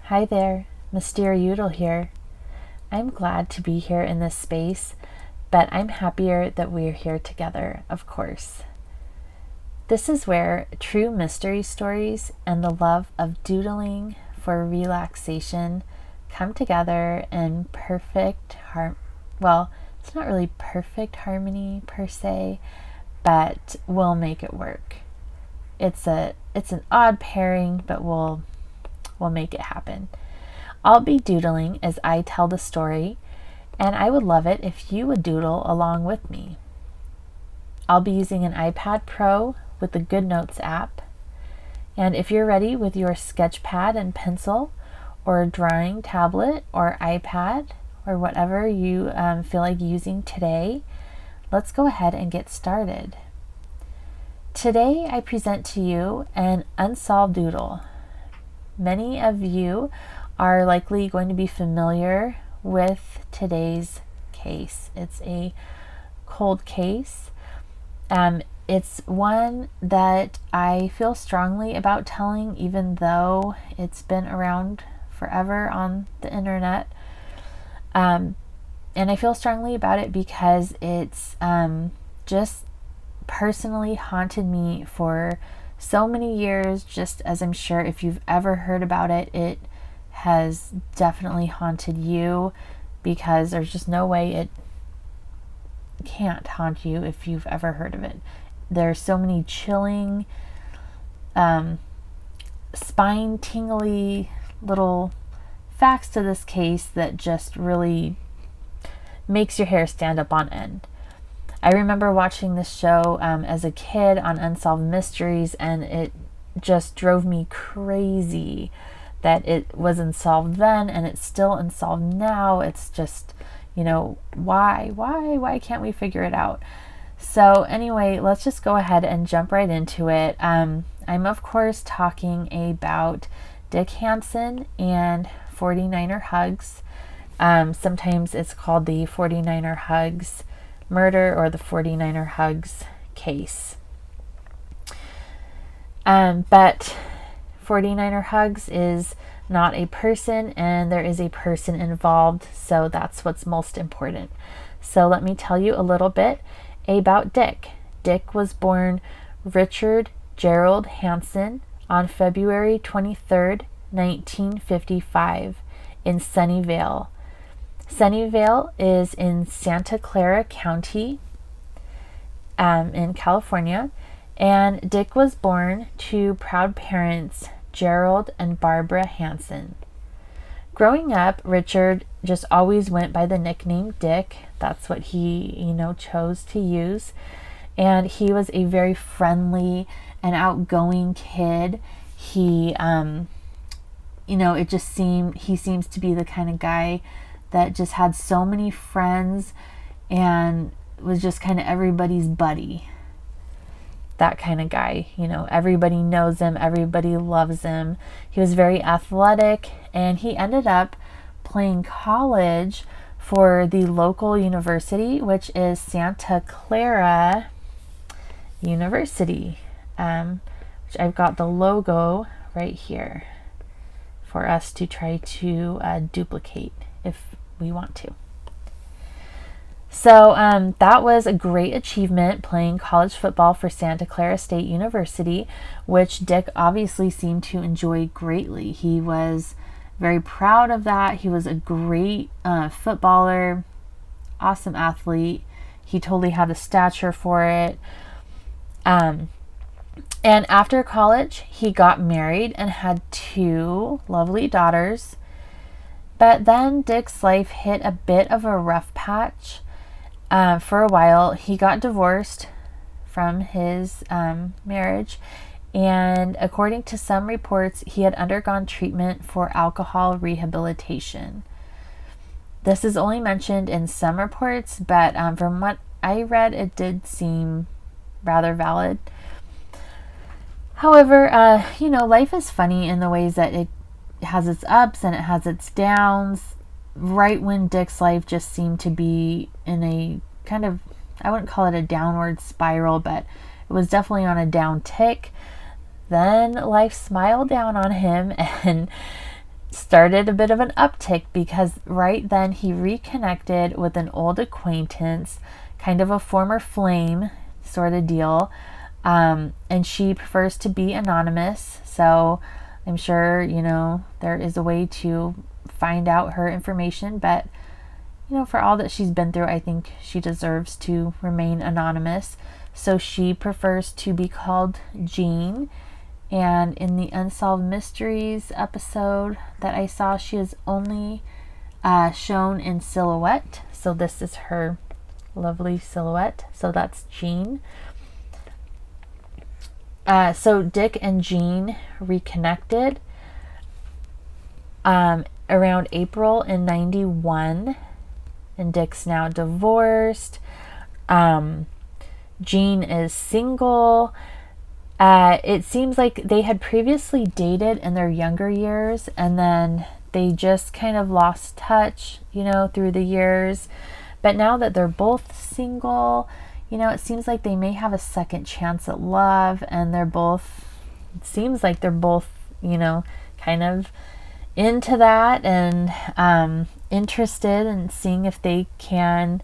Hi there, Unsolvedoodle here. I'm glad to be here in this space, but I'm happier that we're here together, of course. This is where true mystery stories and the love of doodling for relaxation come together in perfect well, it's not really perfect harmony per se, but we'll make it work. It's an odd pairing, but we'll make it happen. I'll be doodling as I tell the story, and I would love it if you would doodle along with me. I'll be using an iPad Pro with the GoodNotes app, and if you're ready with your sketch pad and pencil, or a drawing tablet or iPad, or whatever you feel like using today, let's go ahead and get started. Today I present to you an Unsolvedoodle. Many of you are likely going to be familiar with today's case. It's a cold case. It's one that I feel strongly about telling, even though it's been around forever on the internet. And I feel strongly about it because it's just personally haunted me for so many years, just as I'm sure if you've ever heard about it, it has definitely haunted you, because there's just no way it can't haunt you if you've ever heard of it. There's so many chilling, spine tingly little facts to this case that just really makes your hair stand up on end. I remember watching this show as a kid on Unsolved Mysteries, and it just drove me crazy that it was unsolved then and it's still unsolved now. It's just, why can't we figure it out? So anyway, let's just go ahead and jump right into it. I'm of course talking about Dick Hansen and 49RHugs. Sometimes it's called the 49RHugs murder or the 49RHugs case. But 49RHugs is not a person, and there is a person involved, so that's what's most important. So let me tell you a little bit about Dick. Dick was born Richard Gerald Hansen on February 23rd, 1955 in Sunnyvale. Sunnyvale is in Santa Clara County in California, and Dick was born to proud parents Gerald and Barbara Hansen. Growing up, Richard just always went by the nickname Dick. That's what he, chose to use. And he was a very friendly and outgoing kid. He, he seems to be the kind of guy that just had so many friends and was just kind of everybody's buddy. That kind of guy, everybody knows him, everybody loves him. He was very athletic, and he ended up playing college for the local university, which is Santa Clara University, which I've got the logo right here for us to try to duplicate if we want to. So that was a great achievement, playing college football for Santa Clara State University, which Dick obviously seemed to enjoy greatly. He was very proud of that. He was a great footballer, awesome athlete. He totally had the stature for it. And after college, he got married and had 2 lovely daughters. But then Dick's life hit a bit of a rough patch. For a while, he got divorced from his marriage, and according to some reports, he had undergone treatment for alcohol rehabilitation. This is only mentioned in some reports, but from what I read, it did seem rather valid. However, life is funny in the ways that it has its ups and it has its downs. Right when Dick's life just seemed to be in a kind of, I wouldn't call it a downward spiral, but it was definitely on a down tick, then life smiled down on him, and started a bit of an uptick because right then he reconnected with an old acquaintance, kind of a former flame sort of deal. And she prefers to be anonymous, so I'm sure, there is a way to find out her information, but, for all that she's been through, I think she deserves to remain anonymous. So she prefers to be called Jean. And in the Unsolved Mysteries episode that I saw, she is only shown in silhouette. So this is her lovely silhouette. So that's Jean. So Dick and Jean reconnected around April in 91. And Dick's now divorced. Jean is single. It seems like they had previously dated in their younger years, and then they just kind of lost touch, through the years. But now that they're both single, it seems like they may have a second chance at love, and it seems like they're both, kind of into that and interested in seeing if they can,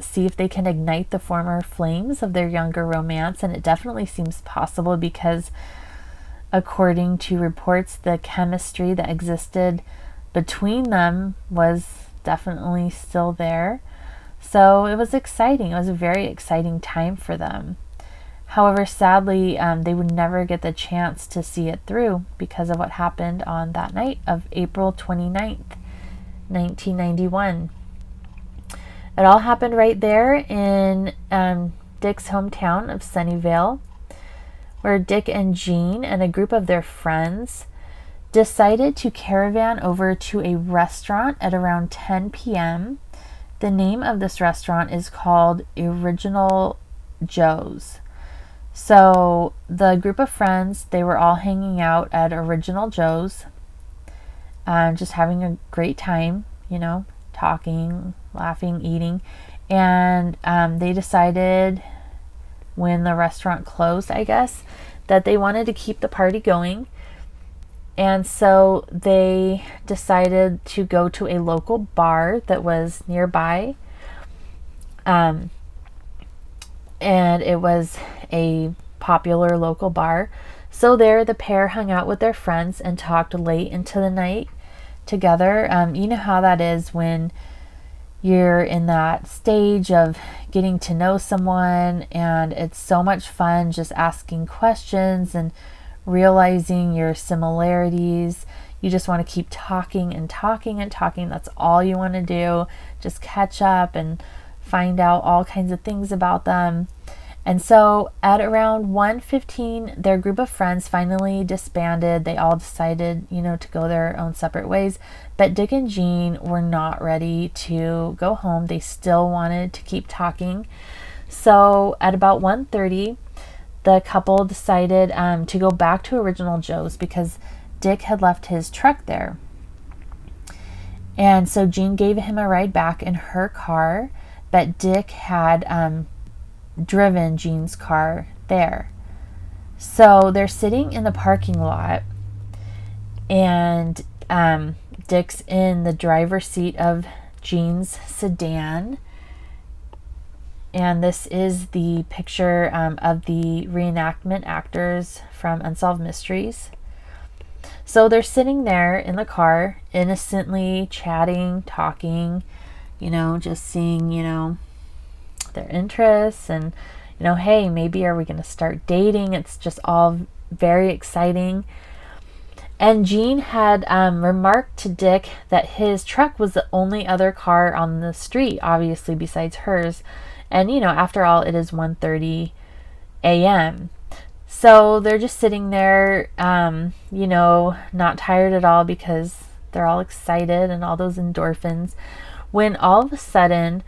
see if they can ignite the former flames of their younger romance. And it definitely seems possible because according to reports, the chemistry that existed between them was definitely still there. So it was exciting. It was a very exciting time for them. However, sadly, they would never get the chance to see it through because of what happened on that night of April 29th, 1991. It all happened right there in Dick's hometown of Sunnyvale, where Dick and Jean and a group of their friends decided to caravan over to a restaurant at around 10 p.m. The name of this restaurant is called Original Joe's. So the group of friends, they were all hanging out at Original Joe's, just having a great time, talking, laughing, eating. And they decided when the restaurant closed, I guess, that they wanted to keep the party going. And so they decided to go to a local bar that was nearby. And it was a popular local bar. So there the pair hung out with their friends and talked late into the night together. You know how that is when you're in that stage of getting to know someone, and it's so much fun just asking questions and realizing your similarities. You just want to keep talking and talking and talking. That's all you want to do. Just catch up and find out all kinds of things about them. And so at around 1:15, their group of friends finally disbanded. They all decided, to go their own separate ways. But Dick and Jean were not ready to go home. They still wanted to keep talking. So at about 1:30, the couple decided to go back to Original Joe's because Dick had left his truck there. And so Jean gave him a ride back in her car, but Dick had driven Jean's car there. So they're sitting in the parking lot, and Dick's in the driver's seat of Jean's sedan. And this is the picture of the reenactment actors from Unsolved Mysteries. So they're sitting there in the car, innocently chatting, talking, just seeing, their interests and, hey, maybe are we going to start dating? It's just all very exciting. And Jean had remarked to Dick that his truck was the only other car on the street, obviously, besides hers. And, after all, it is 1:30 a.m. So they're just sitting there, not tired at all because they're all excited and all those endorphins, when all of a sudden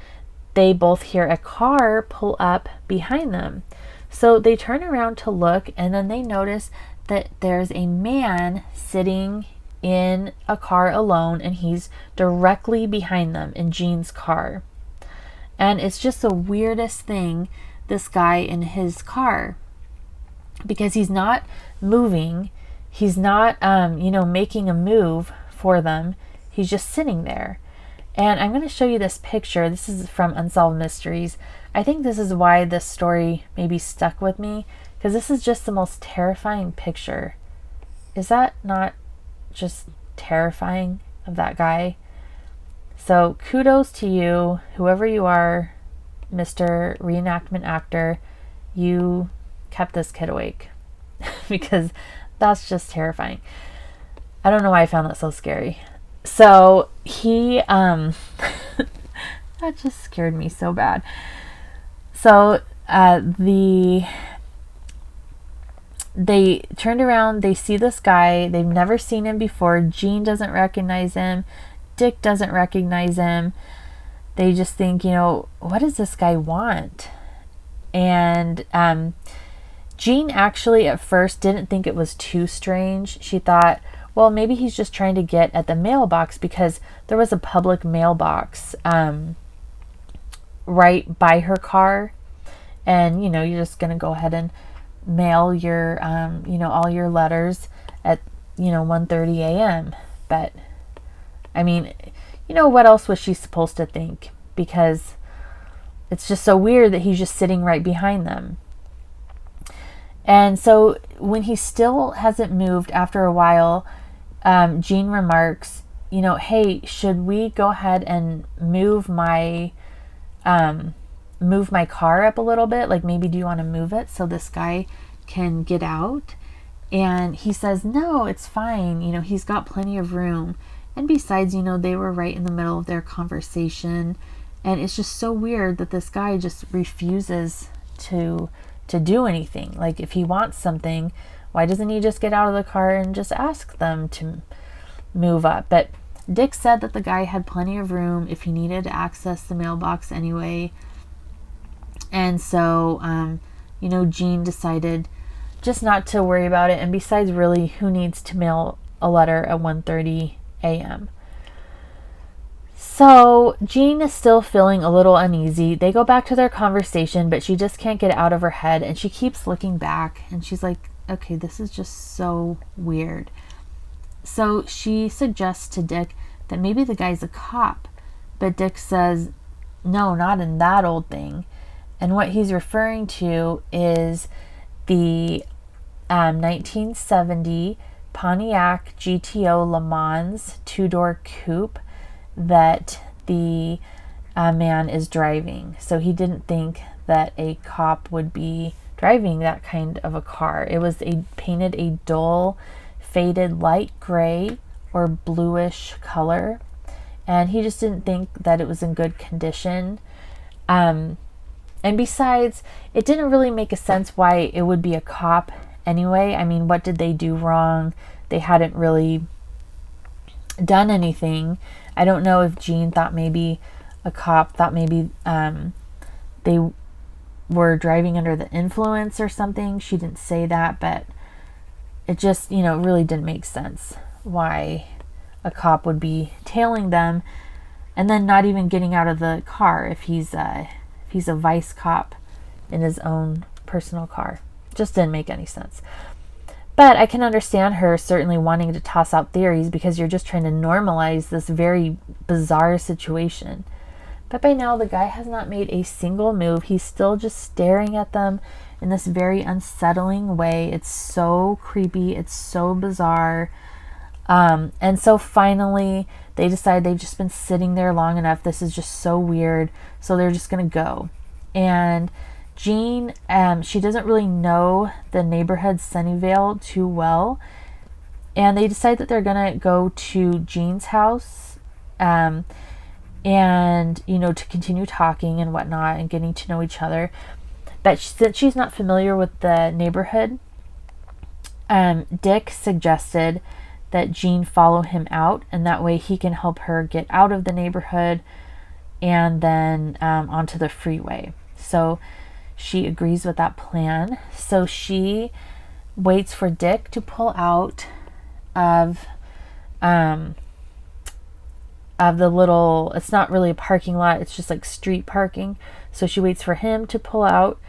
they both hear a car pull up behind them. So they turn around to look, and then they notice that there's a man sitting in a car alone, and he's directly behind them in Jean's car. And it's just the weirdest thing, this guy in his car, because he's not moving. He's not, making a move for them. He's just sitting there. And I'm going to show you this picture. This is from Unsolved Mysteries. I think this is why this story maybe stuck with me, because this is just the most terrifying picture. Is that not just terrifying of that guy? So kudos to you, whoever you are, Mr. Reenactment Actor. You kept this kid awake because that's just terrifying. I don't know why I found that so scary. So he, that just scared me so bad. So they turned around, they see this guy, they've never seen him before. Jean doesn't recognize him. Dick doesn't recognize him. They just think, what does this guy want? And Jean actually at first didn't think it was too strange. She thought, well, maybe he's just trying to get at the mailbox, because there was a public mailbox right by her car. And, you're just going to go ahead and mail your, all your letters at, 1:30 a.m. But, I mean, what else was she supposed to think? Because it's just so weird that he's just sitting right behind them. And so when he still hasn't moved after a while, Jean remarks, hey, should we go ahead and move my car up a little bit? Like, maybe do you want to move it so this guy can get out? And he says, no, it's fine. He's got plenty of room. And besides, they were right in the middle of their conversation. And it's just so weird that this guy just refuses to do anything. Like, if he wants something, why doesn't he just get out of the car and just ask them to move up? But Dick said that the guy had plenty of room if he needed to access the mailbox anyway. And so, Jean decided just not to worry about it. And besides, really, who needs to mail a letter at 1:30 a.m.? So Jean is still feeling a little uneasy. They go back to their conversation, but she just can't get it out of her head. And she keeps looking back and she's like, okay, this is just so weird. So she suggests to Dick that maybe the guy's a cop. But Dick says, no, not in that old thing. And what he's referring to is the 1970 Pontiac GTO Le Mans two-door coupe that the man is driving. So he didn't think that a cop would be driving that kind of a car. It was painted a dull, faded light gray or bluish color. And he just didn't think that it was in good condition. And besides, it didn't really make a sense why it would be a cop anyway. I mean, what did they do wrong? They hadn't really done anything. I don't know if Jean thought maybe a cop thought maybe they were driving under the influence or something. She didn't say that, but it just, really didn't make sense why a cop would be tailing them and then not even getting out of the car if he's a vice cop in his own personal car. Just didn't make any sense. But I can understand her certainly wanting to toss out theories because you're just trying to normalize this very bizarre situation. But by now, the guy has not made a single move. He's still just staring at them in this very unsettling way. It's so creepy. It's so bizarre. And so finally, they decide they've just been sitting there long enough. This is just so weird. So they're just going to go. And Jean, she doesn't really know the neighborhood Sunnyvale too well. And they decide that they're going to go to Jean's house and, to continue talking and whatnot and getting to know each other. But since she's not familiar with the neighborhood, Dick suggested that Jean follow him out, and that way he can help her get out of the neighborhood and then onto the freeway. So she agrees with that plan. So she waits for Dick to pull out of the little, it's not really a parking lot, it's just like street parking. So she waits for him to pull out,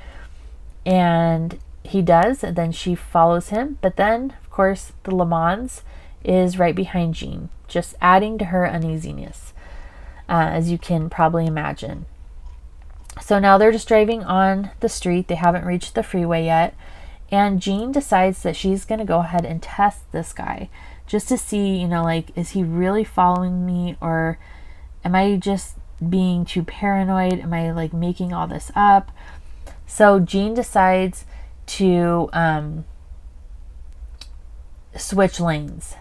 and he does, and then she follows him. But then, of course, the Le Mans is right behind Jean, just adding to her uneasiness, as you can probably imagine. So now they're just driving on the street. They haven't reached the freeway yet. And Jean decides that she's going to go ahead and test this guy just to see, like, is he really following me, or am I just being too paranoid? Am I like making all this up? So Jean decides to switch lanes.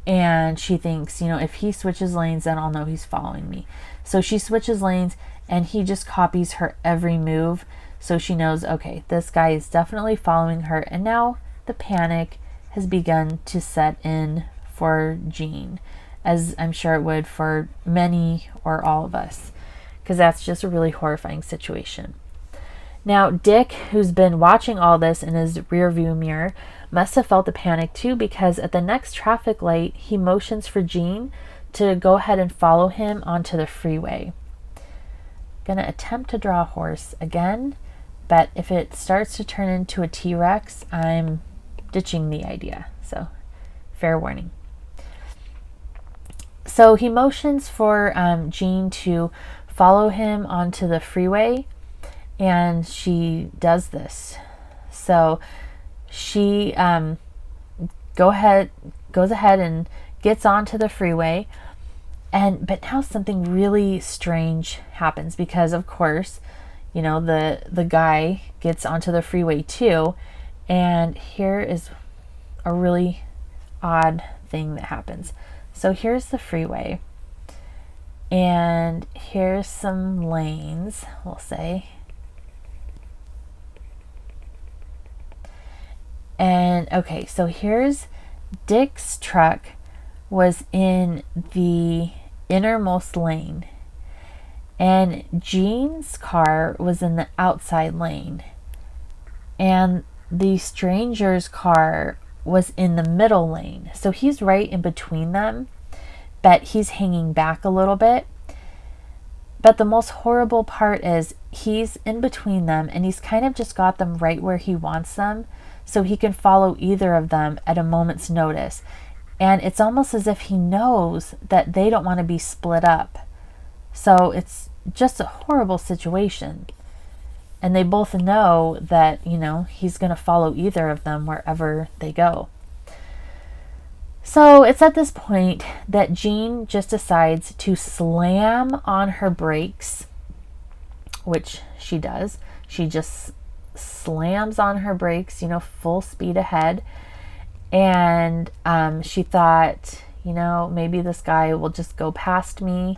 And she thinks, if he switches lanes, then I'll know he's following me. So she switches lanes, and he just copies her every move. So she knows, okay, this guy is definitely following her. And now the panic has begun to set in for Jean, as I'm sure it would for many or all of us, because that's just a really horrifying situation. Now, Dick, who's been watching all this in his rear view mirror, must have felt the panic too, because at the next traffic light, he motions for Jean to go ahead and follow him onto the freeway. Gonna attempt to draw a horse again, but if it starts to turn into a T-Rex, I'm ditching the idea. So, fair warning. So he motions for Jean to follow him onto the freeway, and she does this. So she goes ahead and gets onto the freeway, but now something really strange happens, because of course, the guy gets onto the freeway too, and here is a really odd thing that happens. So here's the freeway, and here's some lanes, we'll say. And okay, so here's Dick's truck was in the innermost lane, and Jean's car was in the outside lane, and the stranger's car was in the middle lane. So he's right in between them, but he's hanging back a little bit. But the most horrible part is he's in between them, and he's kind of just got them right where he wants them, so he can follow either of them at a moment's notice. And it's almost as if he knows that they don't want to be split up. So it's just a horrible situation. And they both know that, he's going to follow either of them wherever they go. So it's at this point that Jean just decides to slam on her brakes, which she does. She just slams on her brakes, full speed ahead. And she thought, maybe this guy will just go past me.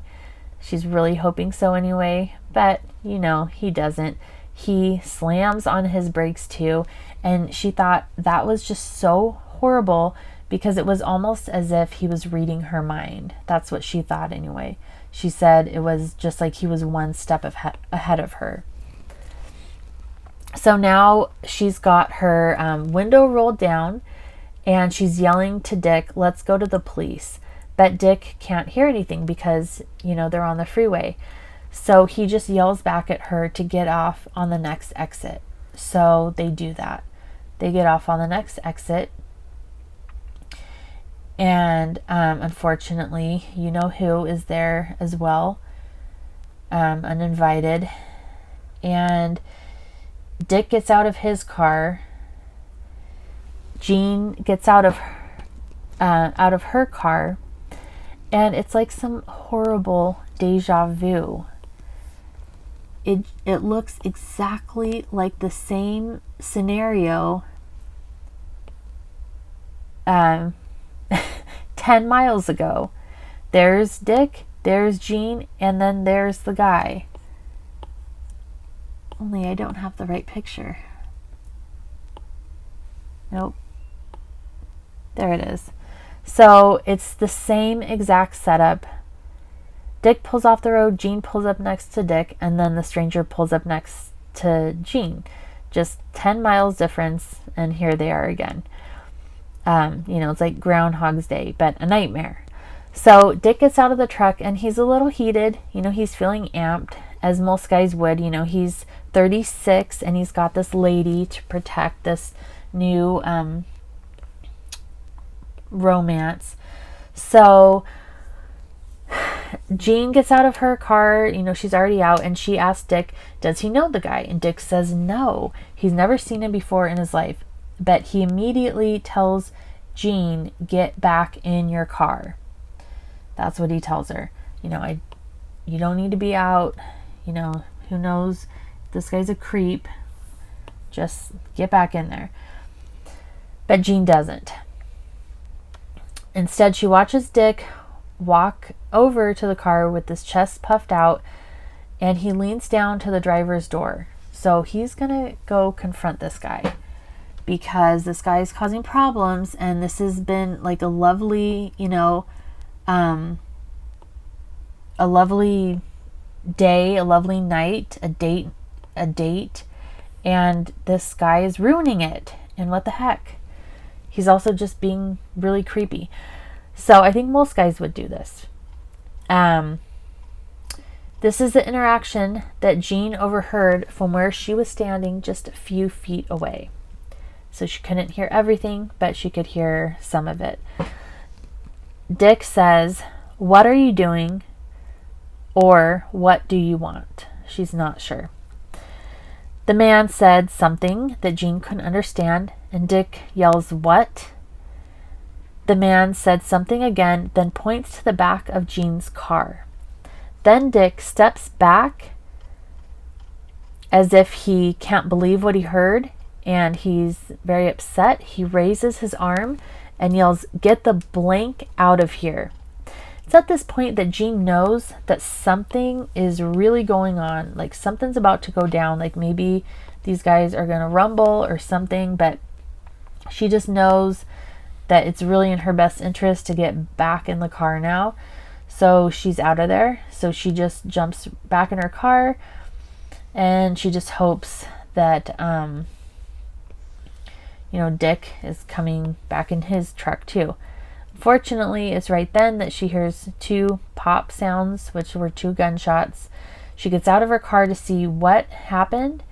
She's really hoping so anyway, but, he doesn't. He slams on his brakes too, and she thought that was just so horrible, because it was almost as if he was reading her mind. That's what she thought anyway. She said it was just like he was one step ahead of her. So now she's got her window rolled down, and she's yelling to Dick, "Let's go to the police." But Dick can't hear anything because, they're on the freeway. So he just yells back at her to get off on the next exit. So they do that. They get off on the next exit. And unfortunately, who is there as well, uninvited. And Dick gets out of his car. Jean gets out of her car. And it's like some horrible deja vu. It looks exactly like the same scenario 10 miles ago. There's Dick, there's Jean, and then there's the guy. Only I don't have the right picture. Nope. There it is. So it's the same exact setup. Dick pulls off the road, Jean pulls up next to Dick, and then the stranger pulls up next to Jean. Just 10 miles difference, and here they are again. It's like Groundhog's Day, but a nightmare. So Dick gets out of the truck, and he's a little heated. He's feeling amped, as most guys would. You know, he's 36 and he's got this lady to protect this new romance. So Jean gets out of her car, you know, she's already out, and she asks Dick, does he know the guy? And Dick says no, he's never seen him before in his life. But he immediately tells Jean, get back in your car. That's what he tells her. You know, you don't need to be out. You know, who knows? This guy's a creep. Just get back in there. But Jean doesn't. Instead, she watches Dick walk over to the car with his chest puffed out, and he leans down to the driver's door. So he's gonna go confront this guy, because this guy is causing problems, and this has been like a lovely, you know, a lovely day, a lovely night, a date, and this guy is ruining it. And what the heck? He's also just being really creepy. So I think most guys would do this. This is the interaction that Jean overheard from where she was standing just a few feet away. So she couldn't hear everything, but she could hear some of it. Dick says, what are you doing? Or what do you want? She's not sure. The man said something that Jean couldn't understand, and Dick yells, what? The man said something again, then points to the back of Jean's car. Then Dick steps back as if he can't believe what he heard, and he's very upset. He raises his arm and yells, get the blank out of here. It's at this point that Jean knows that something is really going on, like something's about to go down, like maybe these guys are going to rumble or something, but she just knows that it's really in her best interest to get back in the car now. So she's out of there. So she just jumps back in her car, and she just hopes that, you know, Dick is coming back in his truck too. Fortunately, it's right then that she hears two pop sounds, which were two gunshots. She gets out of her car to see what happened,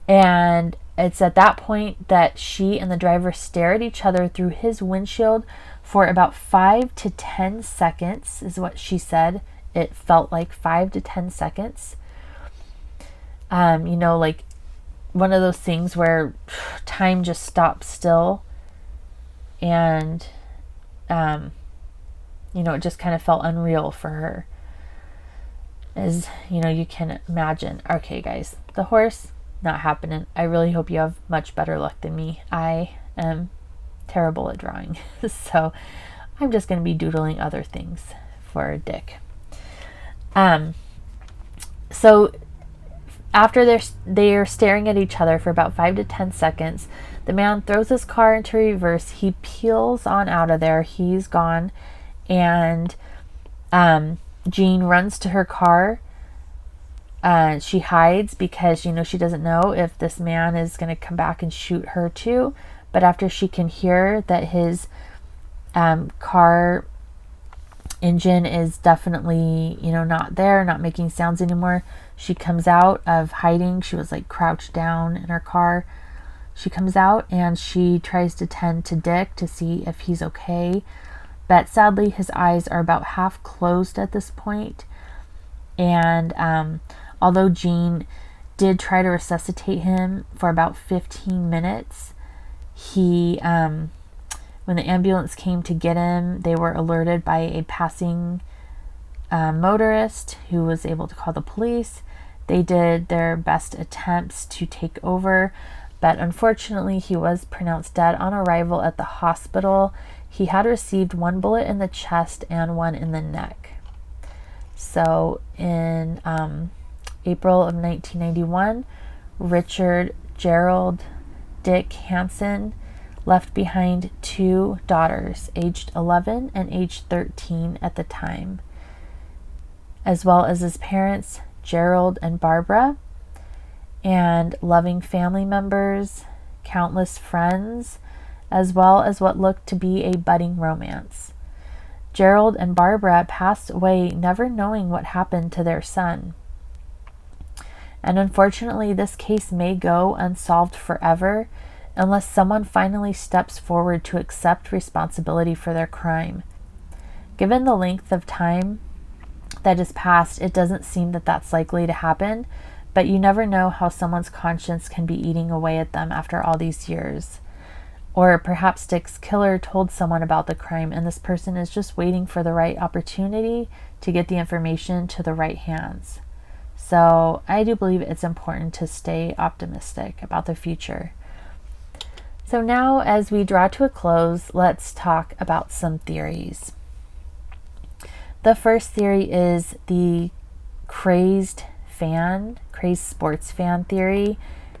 and it's at that point that she and the driver stare at each other through his windshield for about 5 to 10 seconds, is what she said. It felt like 5 to 10 seconds. You know, like one of those things where time just stops still, and you know, it just kind of felt unreal for her, as you know, you can imagine. Okay guys, the horse, not happening. I really hope you have much better luck than me. I am terrible at drawing. So I'm just going to be doodling other things for Dick. So after they're staring at each other for about 5 to 10 seconds, the man throws his car into reverse. He peels on out of there. He's gone. And Jean runs to her car. She hides because, you know, she doesn't know if this man is going to come back and shoot her too. But after she can hear that his car engine is definitely, you know, not there, not making sounds anymore, she comes out of hiding. She was like crouched down in her car. She comes out and she tries to tend to Dick to see if he's okay. But sadly, his eyes are about half closed at this point. And although Jean did try to resuscitate him for about 15 minutes, he, when the ambulance came to get him, they were alerted by a passing motorist who was able to call the police. They did their best attempts to take over, but unfortunately he was pronounced dead on arrival at the hospital. He had received 1 bullet in the chest and 1 in the neck. So in April of 1991, Richard Gerald Dick Hansen left behind 2 daughters, aged 11 and aged 13 at the time, as well as his parents, Gerald and Barbara, and loving family members, countless friends, as well as what looked to be a budding romance. Gerald and Barbara passed away never knowing what happened to their son. And unfortunately, this case may go unsolved forever unless someone finally steps forward to accept responsibility for their crime. Given the length of time that has passed, it doesn't seem that that's likely to happen, but you never know how someone's conscience can be eating away at them after all these years. Or perhaps Dick's killer told someone about the crime and this person is just waiting for the right opportunity to get the information to the right hands. So I do believe it's important to stay optimistic about the future. So now, as we draw to a close, let's talk about some theories. The first theory is the crazed sports fan theory,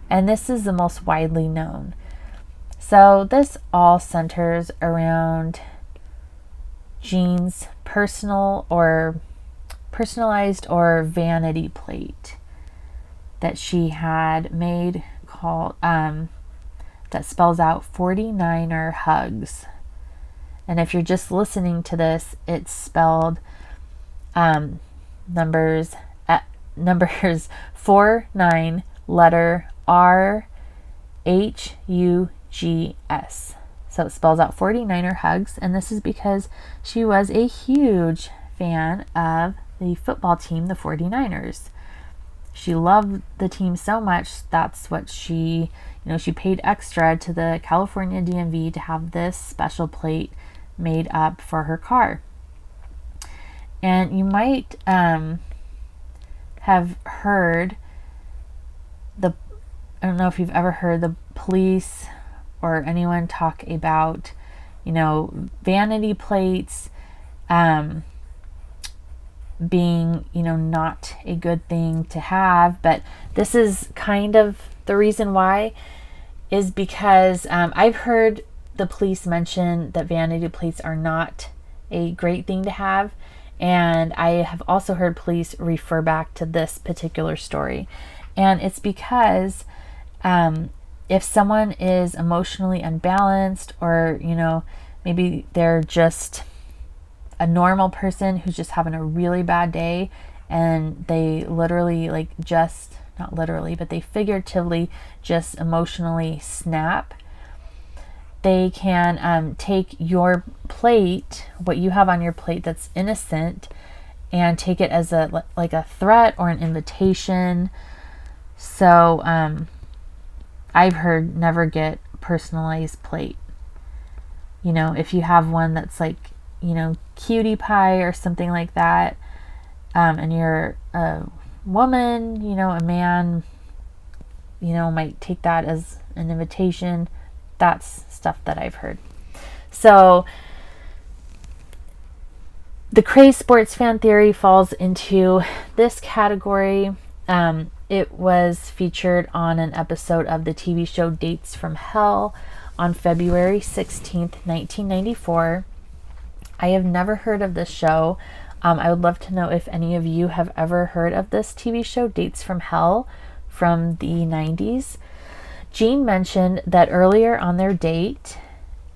and this is the most widely known. So this all centers around Jean's personalized or vanity plate that she had made called that spells out 49RHugs. And if you're just listening to this, it's spelled numbers 49 letter RHugs. So it spells out 49RHugs, and this is because she was a huge fan of the football team, the 49ers. She loved the team so much, that's what she paid extra to the California DMV to have this special plate made up for her car. And you might have heard I don't know if you've ever heard the police or anyone talk about, vanity plates being, not a good thing to have. But this is kind of the reason why, is because I've heard the police mention that vanity plates are not a great thing to have. And I have also heard police refer back to this particular story. And it's because if someone is emotionally unbalanced, or, maybe they're just a normal person who's just having a really bad day, and they literally, not literally, but they figuratively just emotionally snap, they can take your plate, what you have on your plate that's innocent, and take it as a threat or an invitation. So I've heard never get personalized plate. If you have one that's cutie pie or something like that, and you're a woman, a man, might take that as an invitation. That's stuff that I've heard. So the crazed sports fan theory falls into this category. It was featured on an episode of the TV show Dates from Hell on February 16th, 1994. I have never heard of this show. I would love to know if any of you have ever heard of this TV show, Dates from Hell, from the 90s. Jean mentioned that earlier on their date,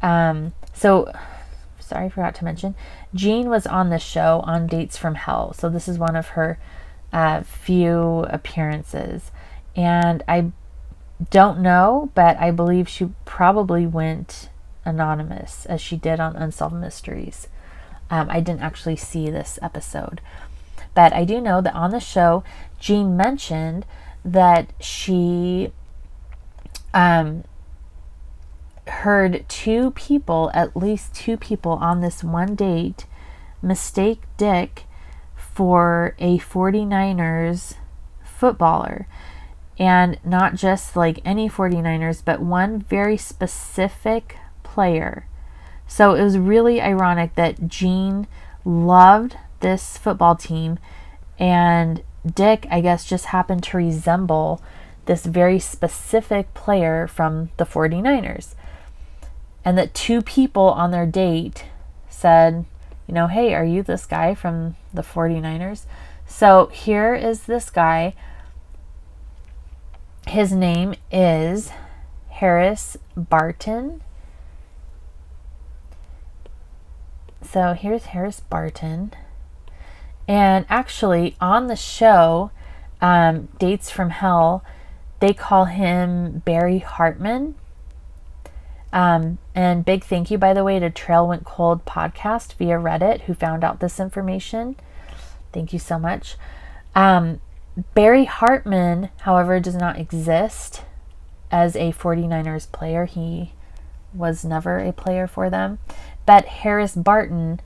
I forgot to mention, Jean was on the show on Dates from Hell. So this is one of her few appearances. And I don't know, but I believe she probably went anonymous, as she did on Unsolved Mysteries. I didn't actually see this episode. But I do know that on the show, Jean mentioned that she heard at least two people on this one date mistake Dick for a 49ers footballer. And not just any 49ers, but one very specific player. So it was really ironic that Jean loved this football team, and Dick, I guess, just happened to resemble this very specific player from the 49ers. And that two people on their date said, hey, are you this guy from the 49ers? So here is this guy. His name is Harris Barton. So here's Harris Barton. And actually on the show, Dates from Hell, they call him Barry Hartman. And big thank you, by the way, to Trail Went Cold podcast via Reddit, who found out this information. Thank you so much. Barry Hartman, however, does not exist as a 49ers player. He was never a player for them. But Harris Barton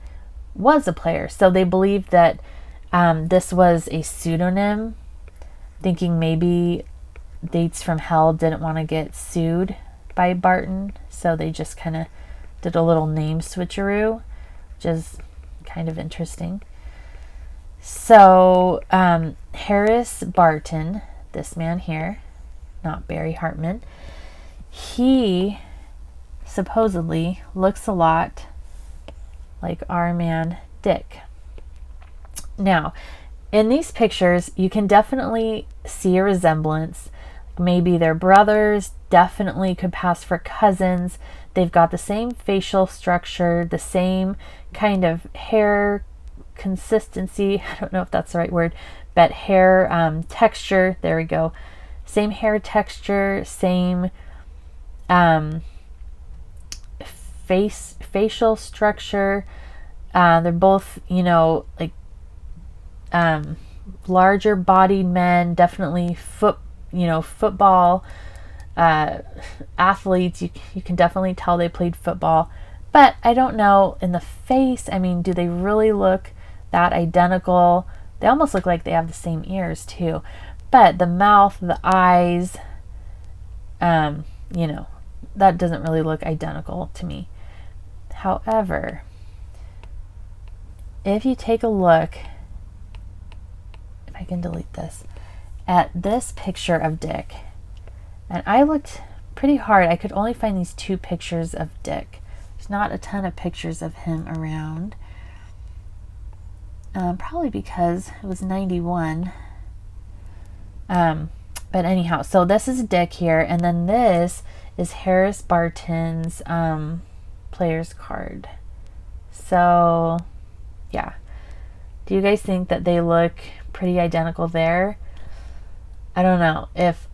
was a player. So they believed that this was a pseudonym, thinking maybe Dates from Hell didn't want to get sued by Barton. So they just kind of did a little name switcheroo, which is kind of interesting. So Harris Barton, this man here, not Barry Hartman, he supposedly looks a lot like our man Dick. Now, in these pictures, you can definitely see a resemblance. Maybe they're brothers, definitely could pass for cousins. They've got the same facial structure, the same kind of hair consistency. I don't know if that's the right word, but hair texture. There we go. Same hair texture, same facial structure. They're both, like larger bodied men, definitely football athletes. You can definitely tell they played football. But I don't know, in the face, I mean, do they really look that identical? They almost look like they have the same ears too. But the mouth, the eyes, that doesn't really look identical to me. However, if you take a look, if I can delete this, at this picture of Dick, and I looked pretty hard. I could only find these 2 pictures of Dick. There's not a ton of pictures of him around. Probably because it was 91. But anyhow, so this is Dick here, and then this is Harris Barton's player's card. So, yeah. Do you guys think that they look pretty identical there? I don't know. If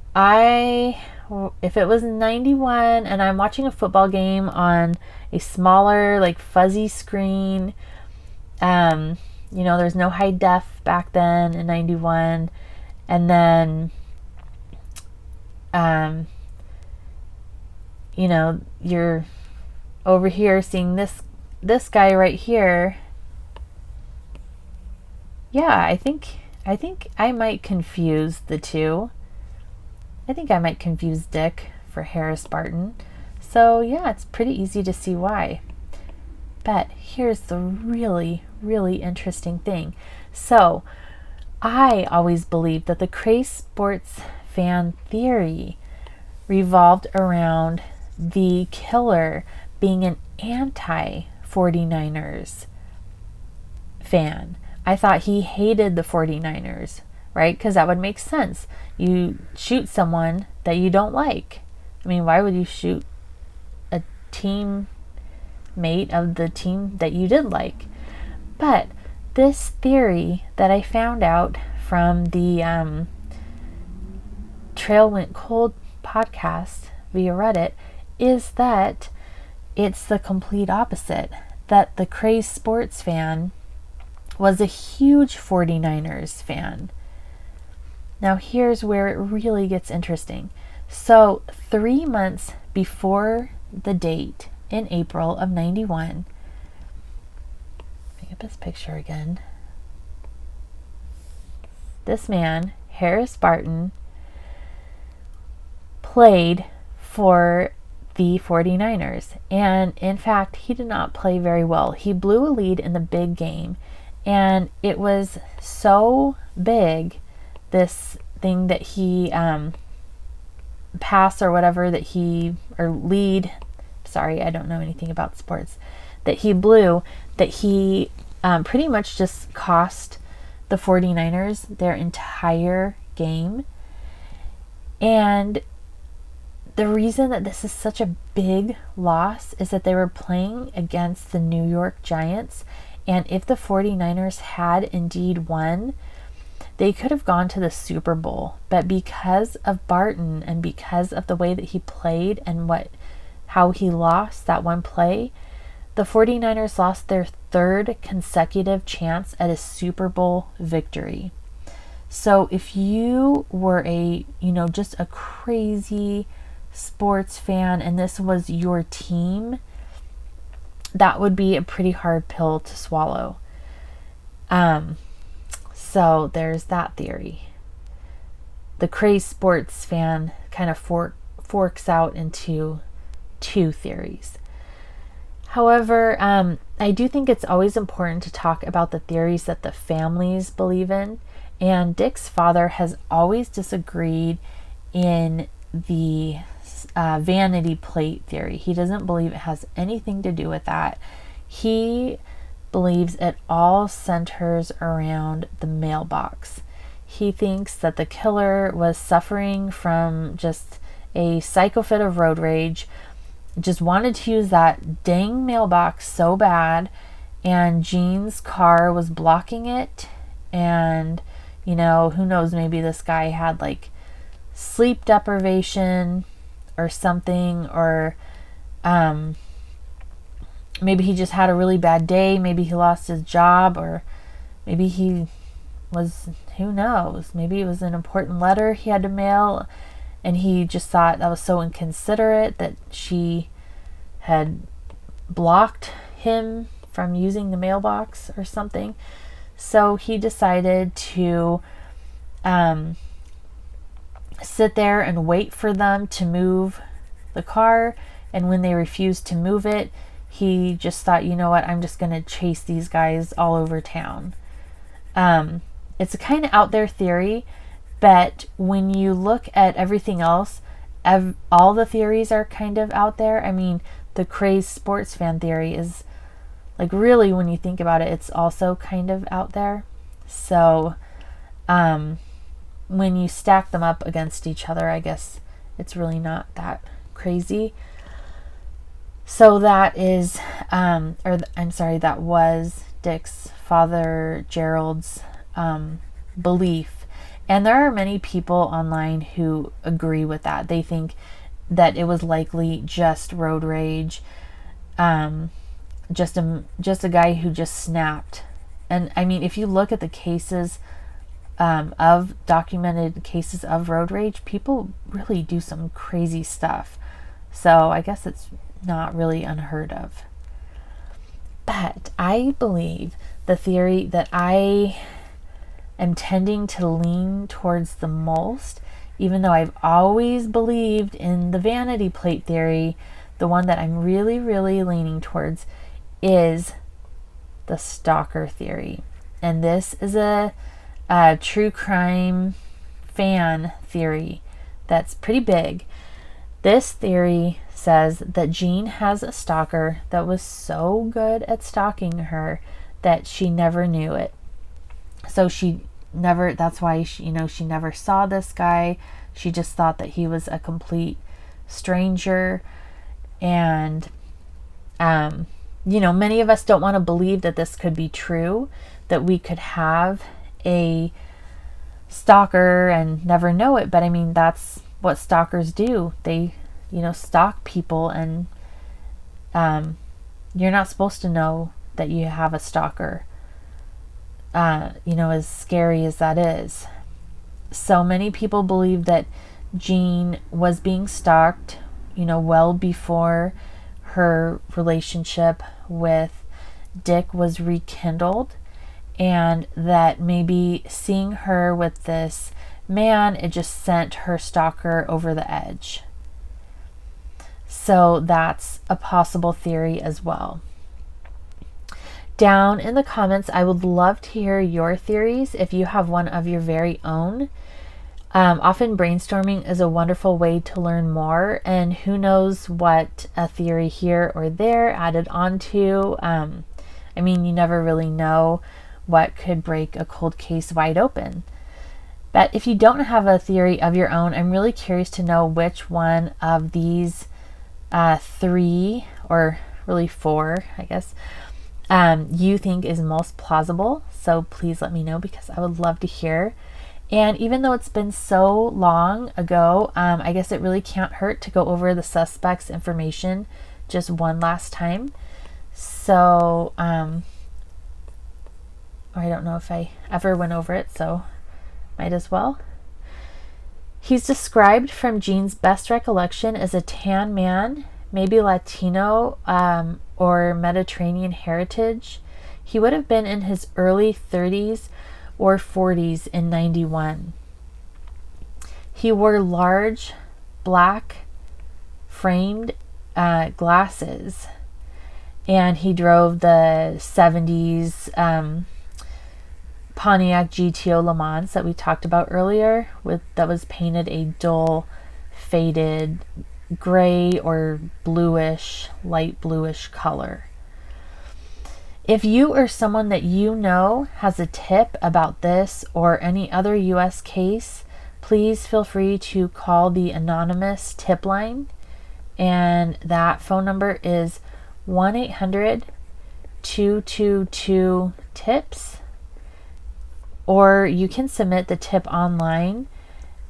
it was 91 and I'm watching a football game on a smaller, like fuzzy screen, there's no high def back then in 91, and then you're over here seeing this guy right here. Yeah, I think I might confuse the two. I think I might confuse Dick for Harris Barton. So yeah, it's pretty easy to see why. But here's the really, really interesting thing. So I always believed that the crazy sports fan theory revolved around the killer being an anti-49ers fan. I thought he hated the 49ers, right? Because that would make sense. You shoot someone that you don't like. I mean, why would you shoot a teammate of the team that you did like? But this theory that I found out from the Trail Went Cold podcast via Reddit is that it's the complete opposite. That the crazy sports fan was a huge 49ers fan. Now here's where it really gets interesting. So 3 months before the date, in April of 91, bring up this picture again. This man, Harris Barton, played for the 49ers. And in fact, he did not play very well. He blew a lead in the big game. And it was so big, this thing that he pass or whatever that he, or lead, sorry, I don't know anything about sports, that he blew, that he pretty much just cost the 49ers their entire game. And the reason that this is such a big loss is that they were playing against the New York Giants. And if the 49ers had indeed won, They could have gone to the Super Bowl, but because of Barton and because of the way that he played and how he lost that one play, the 49ers lost their third consecutive chance at a Super Bowl victory. So if you were just a crazy sports fan and this was your team, that would be a pretty hard pill to swallow. So there's that theory. The crazy sports fan kind of forks out into two theories. However, I do think it's always important to talk about the theories that the families believe in. And Dick's father has always disagreed in the vanity plate theory. He doesn't believe it has anything to do with that. He believes it all centers around the mailbox. He thinks that the killer was suffering from just a psycho fit of road rage, just wanted to use that dang mailbox so bad, and Jean's car was blocking it. And who knows, maybe this guy had like sleep deprivation or something, or maybe he just had a really bad day. Maybe he lost his job, or maybe he was, who knows, maybe it was an important letter he had to mail, and he just thought that was so inconsiderate that she had blocked him from using the mailbox or something. So he decided to sit there and wait for them to move the car. And when they refused to move it, he just thought, you know what, I'm just going to chase these guys all over town. It's a kind of out there theory, but when you look at everything else, all the theories are kind of out there. I mean, the crazed sports fan theory is, like, really, when you think about it, it's also kind of out there. So when you stack them up against each other, I guess it's really not that crazy. So that is, that was Dick's father Gerald's belief. And there are many people online who agree with that. They think that it was likely just road rage, just a guy who just snapped. And I mean, if you look at the cases of documented cases of road rage, people really do some crazy stuff. So I guess it's not really unheard of. But I believe the theory that I am tending to lean towards the most, even though I've always believed in the vanity plate theory, the one that I'm really, really leaning towards is the stalker theory. And this is a true crime fan theory that's pretty big. This theory says that Jean has a stalker that was so good at stalking her that she never knew it. So that's why she never saw this guy. She just thought that he was a complete stranger. And, many of us don't want to believe that this could be true, that we could have a stalker and never know it. But I mean, that's what stalkers do. They, stalk people, and you're not supposed to know that you have a stalker, as scary as that is. So many people believe that Jean was being stalked, well before her relationship with Dick was rekindled, and that maybe seeing her with this man, it just sent her stalker over the edge. So that's a possible theory as well. Down in the comments, I would love to hear your theories if you have one of your very own. Often brainstorming is a wonderful way to learn more, and who knows what a theory here or there added onto. You never really know what could break a cold case wide open. But if you don't have a theory of your own, I'm really curious to know which one of these 3, or really 4, I guess, you think is most plausible. So please let me know, because I would love to hear. And even though it's been so long ago, I guess it really can't hurt to go over the suspect's information just one last time. So, I don't know if I ever went over it, so might as well. He's described from Jean's best recollection as a tan man, maybe Latino or Mediterranean heritage. He would have been in his early 30s or 40s in 91. He wore large black framed glasses, and he drove the 70s Pontiac GTO Le Mans that we talked about earlier, that was painted a dull, faded gray or bluish, light bluish color. If you or someone that you know has a tip about this or any other U.S. case, please feel free to call the anonymous tip line, and that phone number is 1-800-222-TIPS, or you can submit the tip online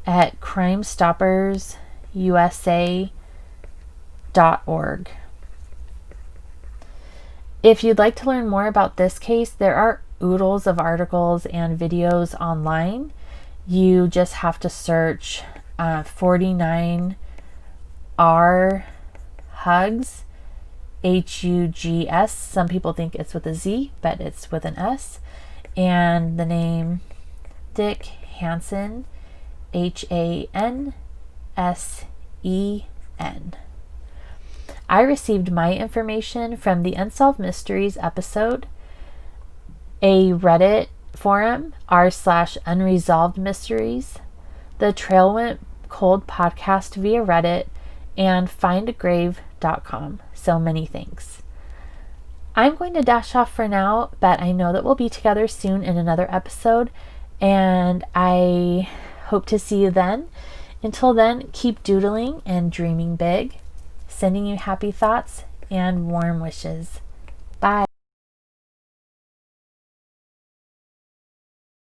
at crimestoppersusa.org. If you'd like to learn more about this case, there are oodles of articles and videos online. You just have to search 49RHugs, Hugs. Some people think it's with a Z, but it's with an S. And the name Dick Hansen, Hansen. I received my information from the Unsolved Mysteries episode, a Reddit forum, r/unresolved mysteries, the Trail Went Cold podcast via Reddit, and findagrave.com. So many thanks. I'm going to dash off for now, but I know that we'll be together soon in another episode, and I hope to see you then. Until then, keep doodling and dreaming big. Sending you happy thoughts and warm wishes.